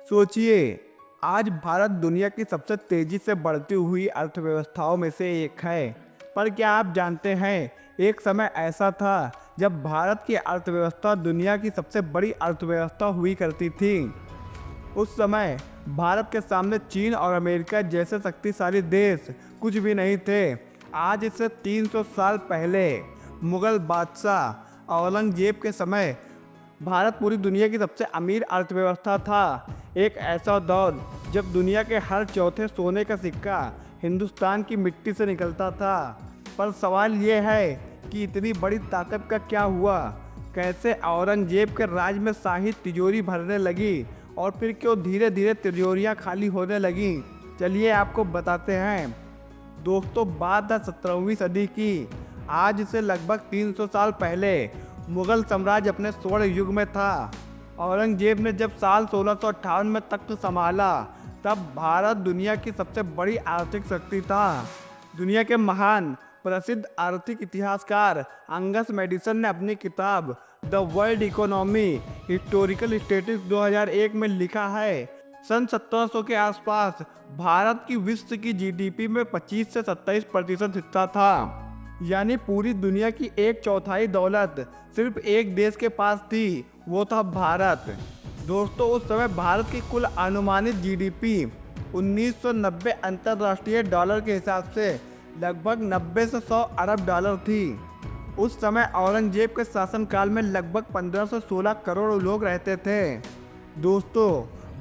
सोचिए, आज भारत दुनिया की सबसे तेजी से बढ़ती हुई अर्थव्यवस्थाओं में से एक है। पर क्या आप जानते हैं, एक समय ऐसा था जब भारत की अर्थव्यवस्था दुनिया की सबसे बड़ी अर्थव्यवस्था हुई करती थी। उस समय भारत के सामने चीन और अमेरिका जैसे शक्तिशाली देश कुछ भी नहीं थे। आज से 300 साल पहले मुगल बादशाह औरंगजेब के समय भारत पूरी दुनिया की सबसे अमीर अर्थव्यवस्था था। एक ऐसा दौर जब दुनिया के हर चौथे सोने का सिक्का हिंदुस्तान की मिट्टी से निकलता था। पर सवाल ये है कि इतनी बड़ी ताकत का क्या हुआ? कैसे औरंगजेब के राज में शाही तिजोरी भरने लगी और फिर क्यों धीरे धीरे तिजोरियां खाली होने लगी? चलिए आपको बताते हैं। दोस्तों, बात है 17वीं सदी की। आज से लगभग 300 साल पहले मुगल साम्राज्य अपने स्वर्ण युग में था। औरंगजेब ने जब साल 1658 में तख्त संभाला, तब भारत दुनिया की सबसे बड़ी आर्थिक शक्ति था। दुनिया के महान प्रसिद्ध आर्थिक इतिहासकार अंगस मैडिसन ने अपनी किताब the world economy historical statistics 2001 में लिखा है, सन 1700 के आसपास भारत की विश्व की जीडीपी में 25 से 27% हिस्सा था। यानी पूरी दुनिया की एक चौथाई दौलत सिर्फ एक देश के पास थी, वो था भारत। दोस्तों, उस समय भारत की कुल अनुमानित जीडीपी 1990 अंतर्राष्ट्रीय डॉलर के हिसाब से लगभग 90 से 100 अरब डॉलर थी। उस समय औरंगजेब के शासनकाल में लगभग 15 से 16 करोड़ लोग रहते थे। दोस्तों,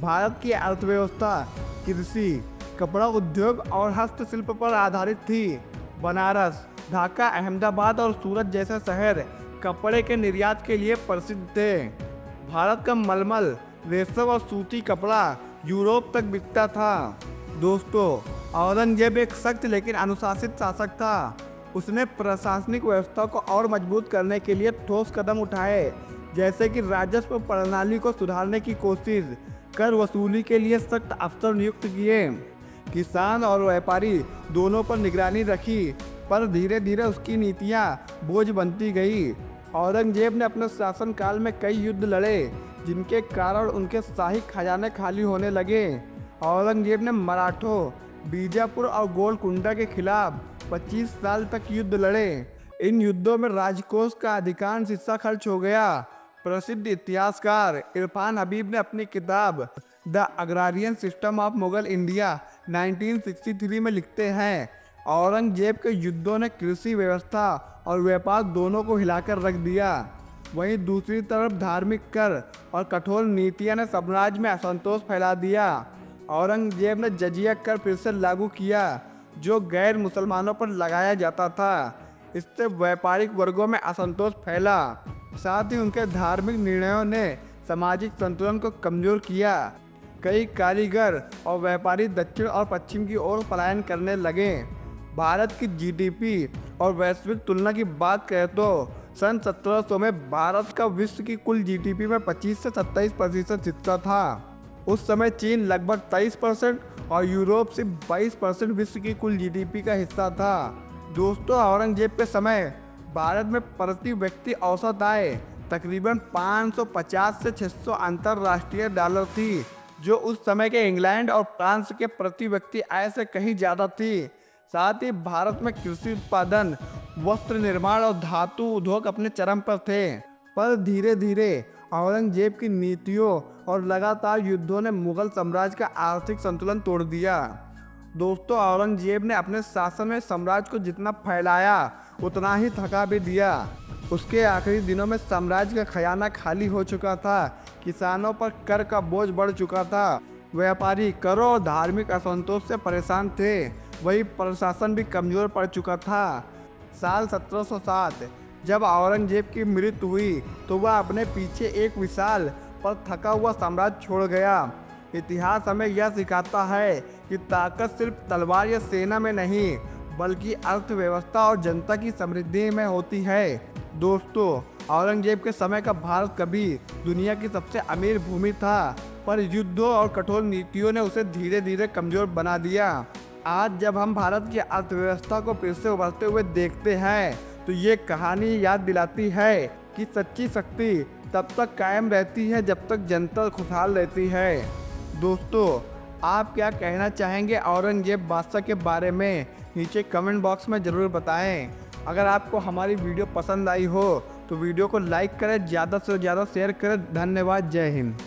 भारत की अर्थव्यवस्था कृषि, कपड़ा उद्योग और हस्तशिल्प पर आधारित थी। बनारस, ढाका, अहमदाबाद और सूरत जैसे शहर कपड़े के निर्यात के लिए प्रसिद्ध थे। भारत का मलमल, रेशम और सूती कपड़ा यूरोप तक बिकता था। दोस्तों, औरंगजेब एक सख्त लेकिन अनुशासित शासक था। उसने प्रशासनिक व्यवस्था को और मजबूत करने के लिए ठोस कदम उठाए, जैसे कि राजस्व प्रणाली को सुधारने की कोशिश, कर वसूली के लिए सख्त अफसर नियुक्त किए, किसान और व्यापारी दोनों पर निगरानी रखी। पर धीरे धीरे उसकी नीतियाँ बोझ बनती गई। औरंगजेब ने अपने शासनकाल में कई युद्ध लड़े, जिनके कारण उनके शाही खजाने खाली होने लगे। औरंगजेब ने मराठों, बीजापुर और गोलकुंडा के खिलाफ 25 साल तक युद्ध लड़े। इन युद्धों में राजकोष का अधिकांश हिस्सा खर्च हो गया। प्रसिद्ध इतिहासकार इरफान हबीब ने अपनी किताब the agrarian system of Mughal India 1963 में लिखते हैं, औरंगजेब के युद्धों ने कृषि व्यवस्था और व्यापार दोनों को हिलाकर रख दिया। वहीं दूसरी तरफ धार्मिक कर और कठोर नीतियां ने साम्राज्य में असंतोष फैला दिया। औरंगजेब ने जजिया कर फिर से लागू किया, जो गैर मुसलमानों पर लगाया जाता था। इससे व्यापारिक वर्गों में असंतोष फैला। साथ ही उनके धार्मिक निर्णयों ने सामाजिक संतुलन को कमजोर किया। कई कारीगर और व्यापारी दक्षिण और पश्चिम की ओर पलायन करने लगे। भारत की जीडीपी और वैश्विक तुलना की बात करें तो सन 1700 में भारत का विश्व की कुल जीडीपी में 25 से 27% हिस्सा था। उस समय चीन लगभग 23% और यूरोप सिर्फ 22% विश्व की कुल जीडीपी का हिस्सा था। दोस्तों, औरंगजेब के समय भारत में प्रति व्यक्ति औसत आय तकरीबन 550 से 600 अंतर्राष्ट्रीय डॉलर थी, जो उस समय के इंग्लैंड और फ्रांस के प्रति व्यक्ति आय से कहीं ज़्यादा थी। साथ ही भारत में कृषि उत्पादन, वस्त्र निर्माण और धातु उद्योग अपने चरम पर थे। पर धीरे धीरे औरंगजेब की नीतियों और लगातार युद्धों ने मुगल साम्राज्य का आर्थिक संतुलन तोड़ दिया। दोस्तों, औरंगजेब ने अपने शासन में साम्राज्य को जितना फैलाया उतना ही थका भी दिया। उसके आखिरी दिनों में साम्राज्य का खजाना खाली हो चुका था, किसानों पर कर का बोझ बढ़ चुका था, व्यापारी करों और धार्मिक असंतोष से परेशान थे। वही प्रशासन भी कमज़ोर पड़ चुका था। साल 1707 जब औरंगजेब की मृत्यु हुई, तो वह अपने पीछे एक विशाल पर थका हुआ साम्राज्य छोड़ गया। इतिहास हमें यह सिखाता है कि ताकत सिर्फ तलवार या सेना में नहीं, बल्कि अर्थव्यवस्था और जनता की समृद्धि में होती है। दोस्तों, औरंगजेब के समय का भारत कभी दुनिया की सबसे अमीर भूमि था, पर युद्धों और कठोर नीतियों ने उसे धीरे धीरे कमज़ोर बना दिया। आज जब हम भारत की अर्थव्यवस्था को फिर से उभरते हुए देखते हैं, तो ये कहानी याद दिलाती है कि सच्ची शक्ति तब तक कायम रहती है जब तक जनता खुशहाल रहती है। दोस्तों, आप क्या कहना चाहेंगे औरंगजेब बादशाह के बारे में? नीचे कमेंट बॉक्स में ज़रूर बताएं। अगर आपको हमारी वीडियो पसंद आई हो तो वीडियो को लाइक करें, ज़्यादा से ज़्यादा शेयर करें। धन्यवाद। जय हिंद।